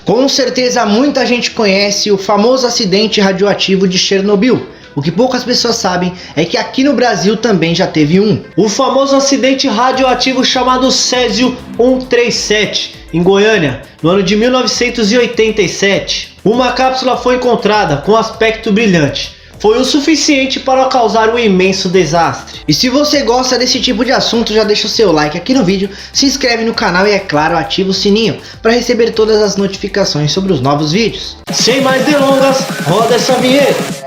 Com certeza muita gente conhece o famoso acidente radioativo de Chernobyl. O que poucas pessoas sabem é que aqui no Brasil também já teve um. O famoso acidente radioativo chamado Césio 137, em Goiânia, no ano de 1987. Uma cápsula foi encontrada com aspecto brilhante. Foi o suficiente para causar um imenso desastre. E se você gosta desse tipo de assunto, já deixa o seu like aqui no vídeo, se inscreve no canal e, é claro, ativa o sininho para receber todas as notificações sobre os novos vídeos. Sem mais delongas, roda essa vinheta!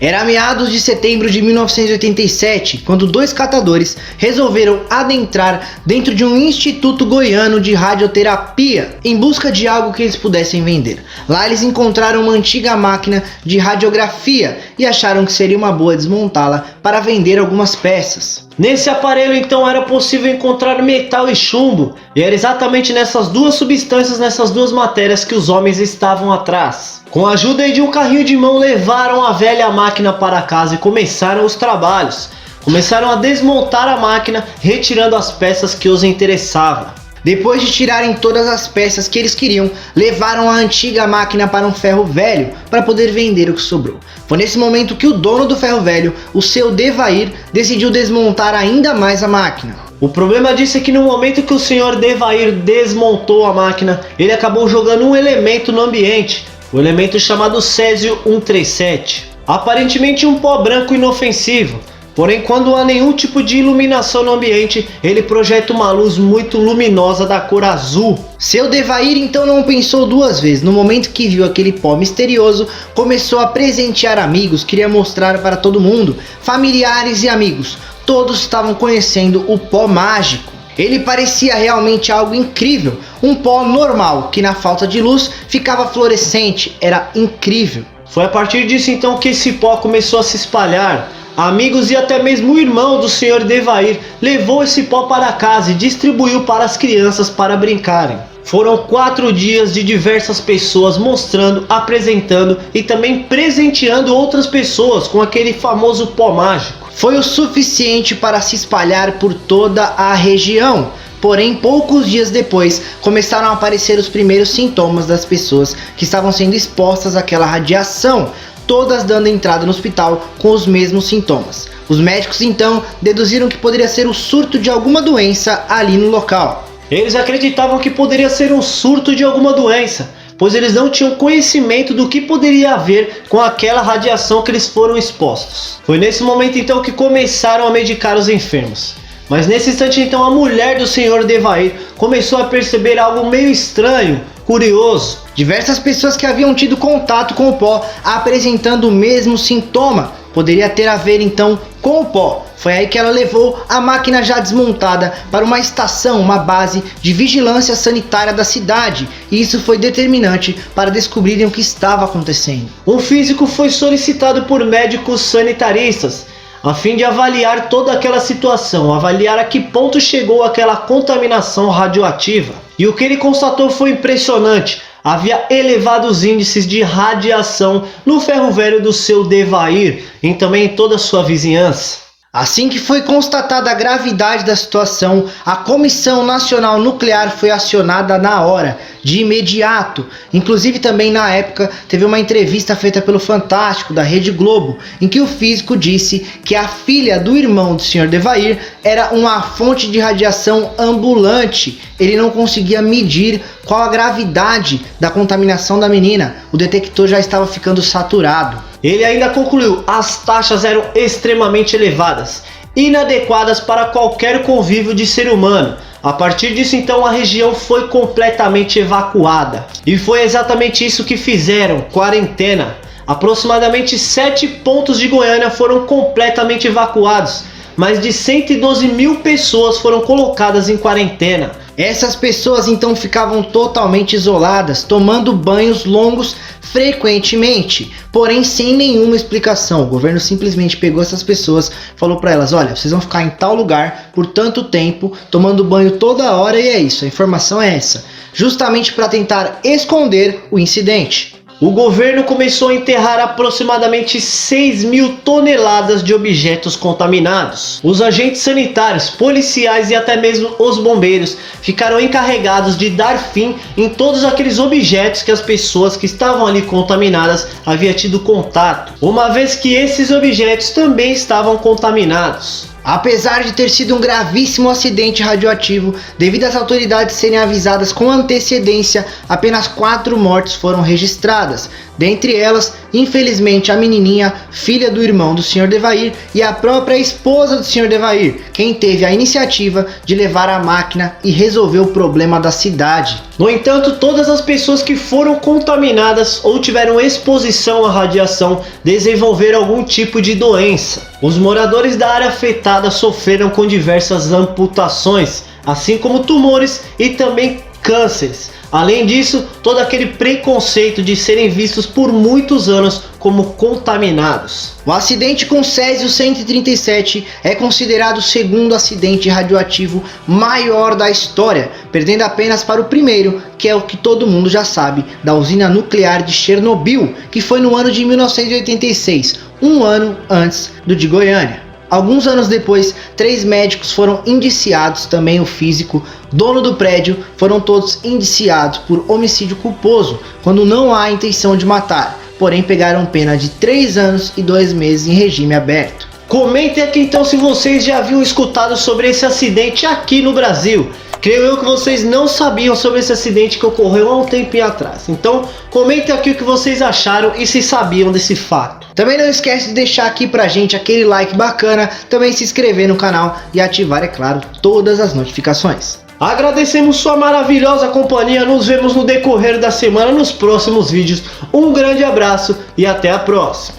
Era meados de setembro de 1987, quando dois catadores resolveram adentrar dentro de um instituto goiano de radioterapia em busca de algo que eles pudessem vender. Lá eles encontraram uma antiga máquina de radiografia e acharam que seria uma boa desmontá-la para vender algumas peças. Nesse aparelho então era possível encontrar metal e chumbo, e era exatamente nessas duas substâncias, nessas duas matérias que os homens estavam atrás. Com a ajuda de um carrinho de mão, levaram a velha máquina para casa e começaram os trabalhos. Começaram a desmontar a máquina, retirando as peças que os interessavam. Depois de tirarem todas as peças que eles queriam, levaram a antiga máquina para um ferro velho para poder vender o que sobrou. Foi nesse momento que o dono do ferro velho, o seu Devair, decidiu desmontar ainda mais a máquina. O problema disso é que no momento que o senhor Devair desmontou a máquina, ele acabou jogando um elemento no ambiente, o elemento chamado Césio 137. Aparentemente um pó branco inofensivo. Porém, quando há nenhum tipo de iluminação no ambiente, ele projeta uma luz muito luminosa da cor azul. Seu Devair então não pensou duas vezes. No momento que viu aquele pó misterioso, começou a presentear amigos, queria mostrar para todo mundo, familiares e amigos. Todos estavam conhecendo o pó mágico. Ele parecia realmente algo incrível, um pó normal, que na falta de luz ficava fluorescente, era incrível. Foi a partir disso então que esse pó começou a se espalhar. Amigos e até mesmo o irmão do senhor Devair levou esse pó para casa e distribuiu para as crianças para brincarem. Foram 4 dias de diversas pessoas mostrando, apresentando e também presenteando outras pessoas com aquele famoso pó mágico. Foi o suficiente para se espalhar por toda a região. Porém, poucos dias depois, começaram a aparecer os primeiros sintomas das pessoas que estavam sendo expostas àquela radiação, todas dando entrada no hospital com os mesmos sintomas. Os médicos então deduziram que poderia ser o surto de alguma doença ali no local. Eles acreditavam que poderia ser um surto de alguma doença, pois eles não tinham conhecimento do que poderia haver com aquela radiação que eles foram expostos. Foi nesse momento então que começaram a medicar os enfermos. Mas nesse instante então a mulher do senhor Devair começou a perceber algo meio estranho, curioso. Diversas pessoas que haviam tido contato com o pó apresentando o mesmo sintoma. Poderia ter a ver então com o pó. Foi aí que ela levou a máquina já desmontada para uma estação, uma base de vigilância sanitária da cidade. E isso foi determinante para descobrirem o que estava acontecendo. Um físico foi solicitado por médicos sanitaristas a fim de avaliar toda aquela situação, avaliar a que ponto chegou aquela contaminação radioativa. E o que ele constatou foi impressionante. Havia elevados índices de radiação no ferro velho do seu Devair e também em toda a sua vizinhança. Assim que foi constatada a gravidade da situação, a Comissão Nacional Nuclear foi acionada na hora, de imediato. Inclusive também na época teve uma entrevista feita pelo Fantástico da Rede Globo, em que o físico disse que a filha do irmão do Sr. Devair era uma fonte de radiação ambulante. Ele não conseguia medir qual a gravidade da contaminação da menina, o detector já estava ficando saturado. Ele ainda concluiu: as taxas eram extremamente elevadas, inadequadas para qualquer convívio de ser humano. A partir disso então a região foi completamente evacuada. E foi exatamente isso que fizeram: quarentena. Aproximadamente 7 pontos de Goiânia foram completamente evacuados. Mais de 112 mil pessoas foram colocadas em quarentena. Essas pessoas então ficavam totalmente isoladas, tomando banhos longos frequentemente, porém sem nenhuma explicação. O governo simplesmente pegou essas pessoas, falou para elas: olha, vocês vão ficar em tal lugar por tanto tempo, tomando banho toda hora, e é isso, a informação é essa. Justamente para tentar esconder o incidente. o governo começou a enterrar aproximadamente 6.000 toneladas de objetos contaminados. Os agentes sanitários, policiais e até mesmo os bombeiros ficaram encarregados de dar fim em todos aqueles objetos que as pessoas que estavam ali contaminadas haviam tido contato, uma vez que esses objetos também estavam contaminados. Apesar de ter sido um gravíssimo acidente radioativo, devido às autoridades serem avisadas com antecedência, apenas 4 mortes foram registradas. Dentre elas, infelizmente, a menininha, filha do irmão do Sr. Devair, e a própria esposa do Sr. Devair, quem teve a iniciativa de levar a máquina e resolver o problema da cidade. No entanto, todas as pessoas que foram contaminadas ou tiveram exposição à radiação desenvolveram algum tipo de doença. Os moradores da área afetada sofreram com diversas amputações, assim como tumores e também cânceres. Além disso, todo aquele preconceito de serem vistos por muitos anos como contaminados. O acidente com Césio 137 é considerado o segundo acidente radioativo maior da história, perdendo apenas para o primeiro, que é o que todo mundo já sabe, da usina nuclear de Chernobyl, que foi no ano de 1986, um ano antes do de Goiânia. Alguns anos depois, 3 médicos foram indiciados, também o físico, dono do prédio, foram todos indiciados por homicídio culposo, quando não há intenção de matar, porém pegaram pena de 3 anos e 2 meses em regime aberto. Comentem aqui então se vocês já haviam escutado sobre esse acidente aqui no Brasil. Creio eu que vocês não sabiam sobre esse acidente que ocorreu há um tempinho atrás. Então, comentem aqui o que vocês acharam e se sabiam desse fato. Também não esquece de deixar aqui pra gente aquele like bacana, também se inscrever no canal e ativar, é claro, todas as notificações. Agradecemos sua maravilhosa companhia, nos vemos no decorrer da semana nos próximos vídeos. Um grande abraço e até a próxima.